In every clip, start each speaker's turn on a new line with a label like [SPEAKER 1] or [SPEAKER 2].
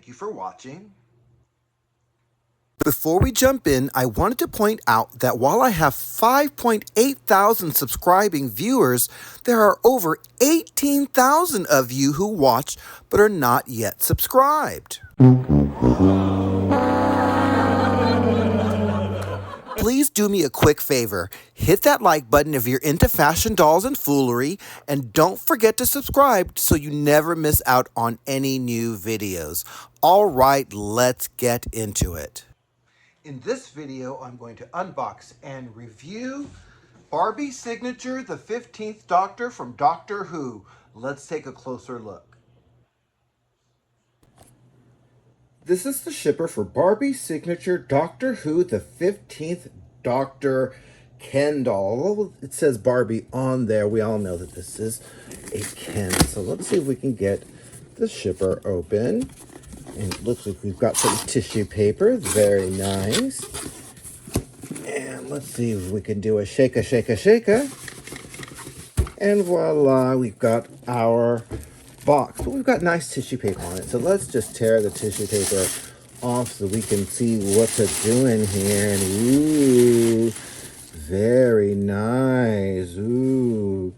[SPEAKER 1] Thank you for watching.
[SPEAKER 2] Before we jump in, I wanted to point out that while I have 5.8 thousand subscribing viewers, there are over 18,000 of you who watch but are not yet subscribed. Please do me a quick favor. Hit that like button if you're into fashion dolls and foolery, and don't forget to subscribe so you never miss out on any new videos. All right, let's get into it.
[SPEAKER 1] In this video, I'm going to unbox and review Barbie Signature, the 15th Doctor from Doctor Who. Let's take a closer look. This is the shipper for Barbie Signature Doctor Who, the 15th Doctor Ken doll. Although it says Barbie on there, we all know that this is a Ken. So let's see if we can get the shipper open. And it looks like we've got some tissue paper. Very nice. And let's see if we can do a shake-a, shake-a, shake-a. And voila, we've got our box. But we've got nice tissue paper on it. So let's just tear the tissue paper off so we can see what it's doing here. And ooh, very nice. Ooh,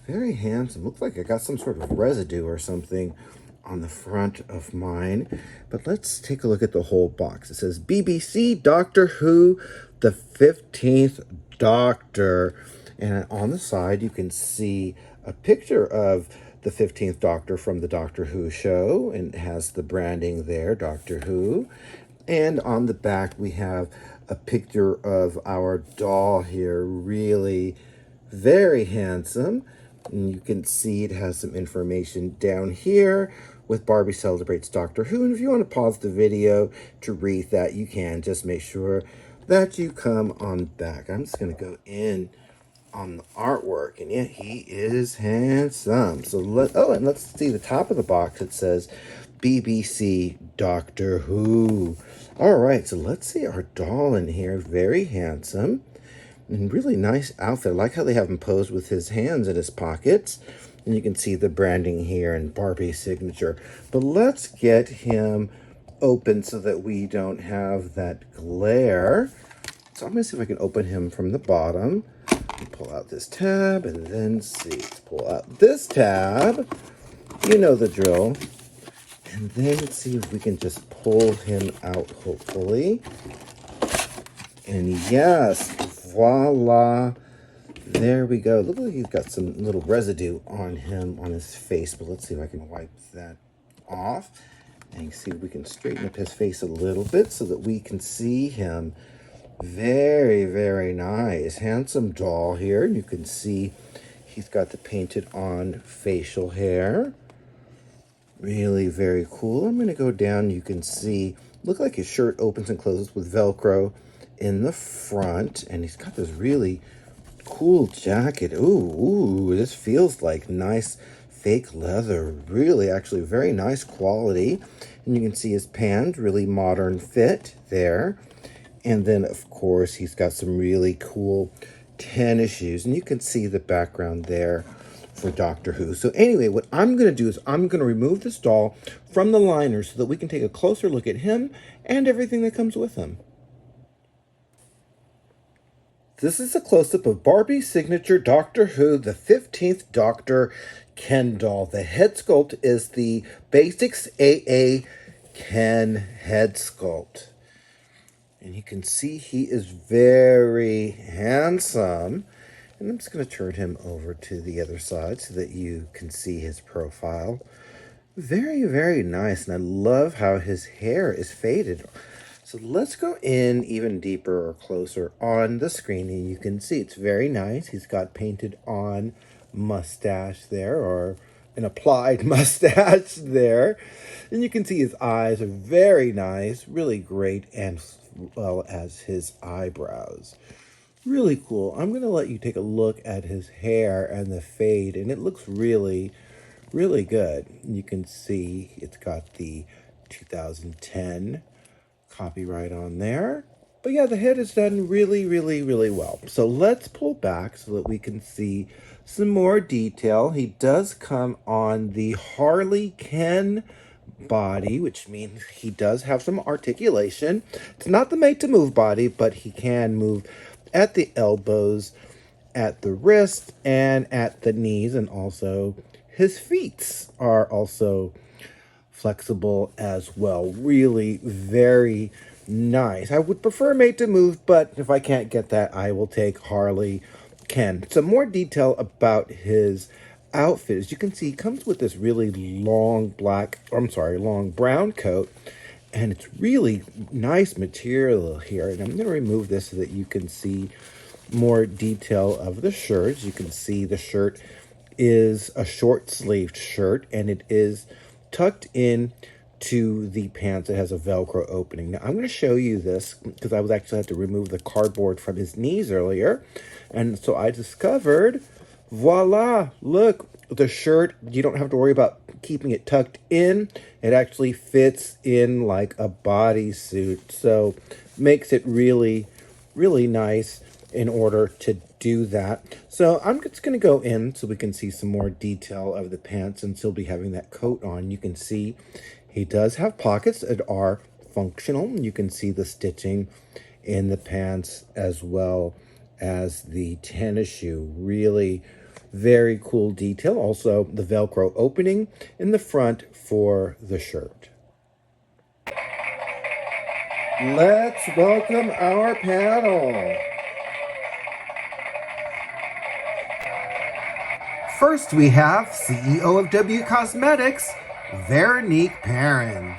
[SPEAKER 1] very handsome. Looks like I got some sort of residue or something on the front of mine. But let's take a look at the whole box. It says BBC Doctor Who, the 15th Doctor. And on the side, you can see a picture of the 15th Doctor from the Doctor Who show. And it has the branding there, Doctor Who. And on the back, we have a picture of our doll here. Really very handsome. And you can see it has some information down here with Barbie Celebrates Doctor Who. And if you want to pause the video to read that, you can. Just make sure that you come on back. I'm just going to go in on the artwork. And yeah, he is handsome. So and let's see the top of the box. It says BBC Doctor Who. All right, so let's see our doll in here. Very handsome. And really nice outfit. I like how they have him posed with his hands in his pockets. And you can see the branding here and Barbie Signature. But let's get him open so that we don't have that glare. So I'm going to see if I can open him from the bottom. Pull out this tab and then see. Let's pull out this tab. You know the drill. And then see if we can just pull him out, hopefully. And yes, voila, there we go. Look like he's got some little residue on him, on his face, but let's see if I can wipe that off. And you see if we can straighten up his face a little bit so that we can see him. Very, very nice. Handsome doll here. You can see he's got the painted on facial hair. Really very cool. I'm going to go down. You can see, look like his shirt opens and closes with Velcro in the front, and he's got this really cool jacket. Ooh, this feels like nice fake leather. Really, actually, very nice quality. And you can see his pants, really modern fit there. And then, of course, he's got some really cool tennis shoes, and you can see the background there for Doctor Who. So anyway, what I'm going to do is I'm going to remove this doll from the liner so that we can take a closer look at him and everything that comes with him. This is a close-up of Barbie Signature Doctor Who, the 15th Doctor Ken doll. The head sculpt is the Basics AA Ken head sculpt. And you can see he is very handsome. And I'm just going to turn him over to the other side so that you can see his profile. Very, very nice. And I love how his hair is faded. So let's go in even deeper or closer on the screen. And you can see it's very nice. He's got painted on mustache there, or an applied mustache there. And you can see his eyes are very nice, really great, and well as his eyebrows. Really cool. I'm going to let you take a look at his hair and the fade, and it looks really, really good. You can see it's got the 2010 copyright on there. But yeah, the head is done really, really, really well. So let's pull back so that we can see some more detail. He does come on the Harley Ken body, which means he does have some articulation. It's not the made-to-move body, but he can move at the elbows, at the wrist, and at the knees, and also his feet are also flexible as well. Really very nice. I would prefer made to move, but if I can't get that, I will take Harley Ken. Some more detail about his outfit. As you can see, he comes with this really long long brown coat, and it's really nice material here. And I'm going to remove this so that you can see more detail of the shirt. As you can see, the shirt is a short-sleeved shirt, and it is tucked in to the pants. It has a Velcro opening. Now, I'm going to show you this because I was actually had to remove the cardboard from his knees earlier. And so I discovered, voila, look, the shirt, you don't have to worry about keeping it tucked in. It actually fits in like a bodysuit. So makes it really, really nice in order to do that. So I'm just going to go in so we can see some more detail of the pants, and still be having that coat on. You can see he does have pockets that are functional. You can see the stitching in the pants as well as the tennis shoe. Really very cool detail. Also the Velcro opening in the front for the shirt. Let's welcome our panel. First, we have CEO of W Cosmetics, Veronique PERRIN.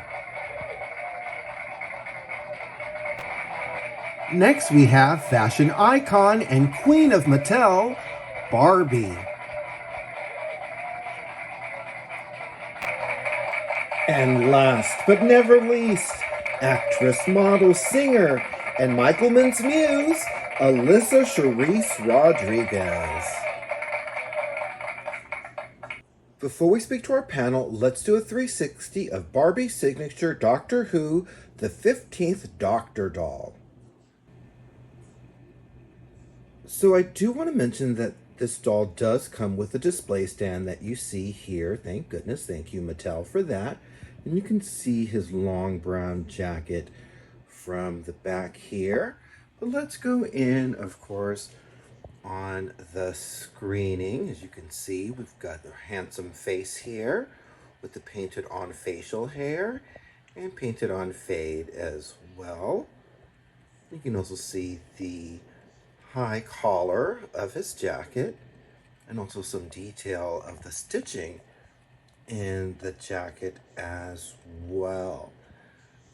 [SPEAKER 1] Next, we have fashion icon and queen of Mattel, Barbie. And last but never least, actress, model, singer, and Michaelman's muse, ALYSA Charisse Rodriguez. Before we speak to our panel, let's do a 360 of Barbie Signature Doctor Who, the 15th Doctor doll. So I do want to mention that this doll does come with a display stand that you see here. Thank goodness. Thank you, Mattel, for that. And you can see his long brown jacket from the back here. But let's go in, of course, on the screening. As you can see, we've got the handsome face here with the painted on facial hair and painted on fade as well. You can also see the high collar of his jacket and also some detail of the stitching in the jacket as well.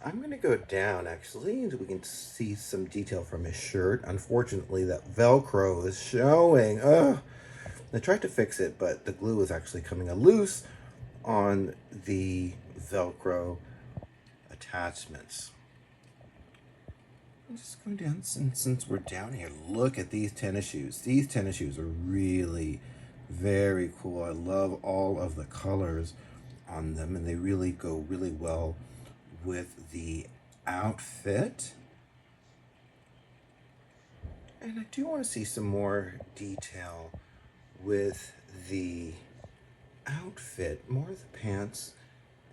[SPEAKER 1] I'm going to go down actually so we can see some detail from his shirt. Unfortunately, that Velcro is showing. Ugh. I tried to fix it, but the glue is actually coming loose on the Velcro attachments. I'm just going down, since we're down here, look at these tennis shoes. These tennis shoes are really very cool. I love all of the colors on them, and they really go really well with the outfit. And I do want to see some more detail with the outfit, more of the pants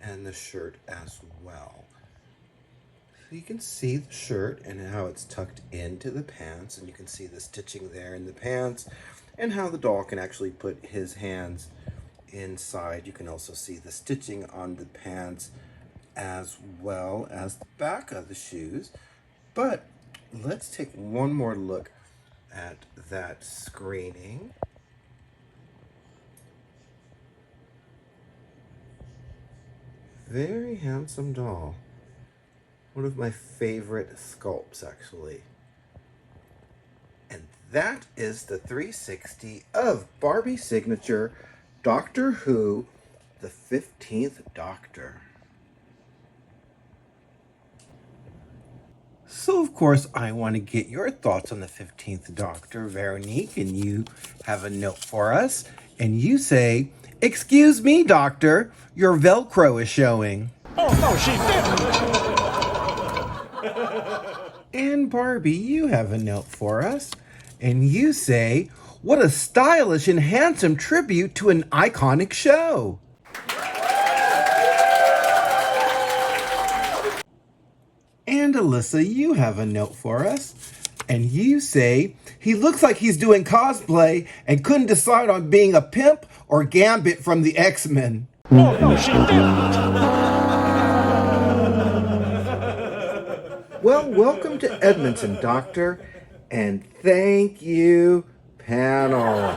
[SPEAKER 1] and the shirt as well. So you can see the shirt and how it's tucked into the pants, and you can see the stitching there in the pants and how the doll can actually put his hands inside. You can also see the stitching on the pants as well as the back of the shoes. But let's take one more look at that screening. Very handsome doll. One of my favorite sculpts, actually. And that is the 360 of Barbie Signature Doctor Who, the 15th Doctor. So, of course, I want to get your thoughts on the 15th Doctor, Veronique, and you have a note for us. And you say, "Excuse me, Doctor, your Velcro is showing."
[SPEAKER 3] Oh, no, she didn't.
[SPEAKER 1] And Barbie, you have a note for us. And you say, "What a stylish and handsome tribute to an iconic show." And ALYSA, you have a note for us. And you say, he looks like he's doing cosplay and couldn't decide on being a pimp or Gambit from the X-Men.
[SPEAKER 3] Oh, no, she didn't.
[SPEAKER 1] Well, welcome to Edmonton, Doctor, and thank you, panel.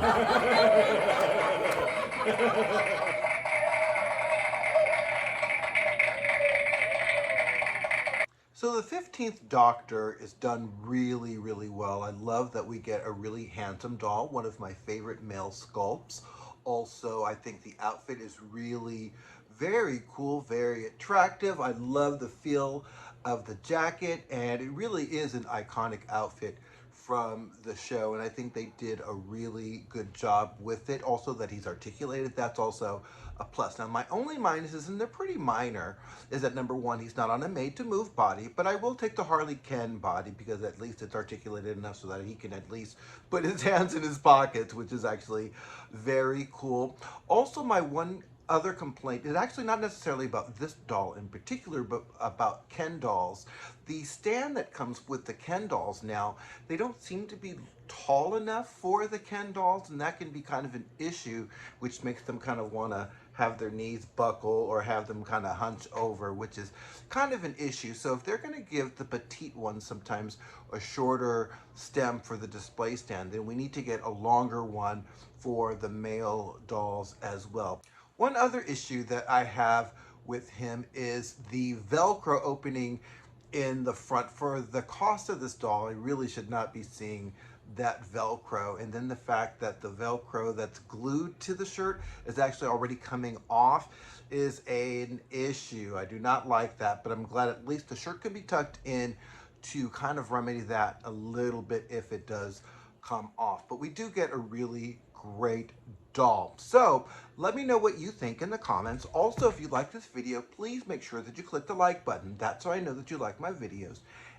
[SPEAKER 1] So the 15th Doctor is done really, really well. I love that we get a really handsome doll, one of my favorite male sculpts. Also, I think the outfit is really very cool, very attractive. I love the feel of the jacket, and it really is an iconic outfit from the show, and I think they did a really good job with it. Also, that he's articulated, that's also a plus. Now, my only minuses, and they're pretty minor, is that number one, he's not on a made-to-move body, but I will take the Harley Ken body because at least it's articulated enough so that he can at least put his hands in his pockets, which is actually very cool. Also, my one other complaint is actually not necessarily about this doll in particular, but about Ken dolls. The stand that comes with the Ken dolls now, they don't seem to be tall enough for the Ken dolls, and that can be kind of an issue, which makes them kind of want to have their knees buckle or have them kind of hunch over, which is kind of an issue. So if they're going to give the petite ones sometimes a shorter stem for the display stand, then we need to get a longer one for the male dolls as well. One other issue that I have with him is the Velcro opening in the front. For the cost of this doll, I really should not be seeing that Velcro. And then the fact that the Velcro that's glued to the shirt is actually already coming off is an issue. I do not like that, but I'm glad at least the shirt can be tucked in to kind of remedy that a little bit if it does come off. But we do get a really great doll. So let me know what you think in the comments. Also, if you like this video, please make sure that you click the like button. That's so I know that you like my videos.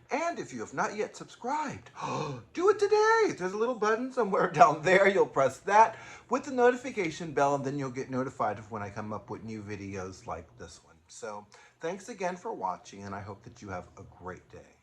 [SPEAKER 1] And if you have not yet subscribed, do it today. There's a little button somewhere down there. You'll press that with the notification bell, and then you'll get notified of when I come up with new videos like this one. So thanks again for watching, and I hope that you have a great day.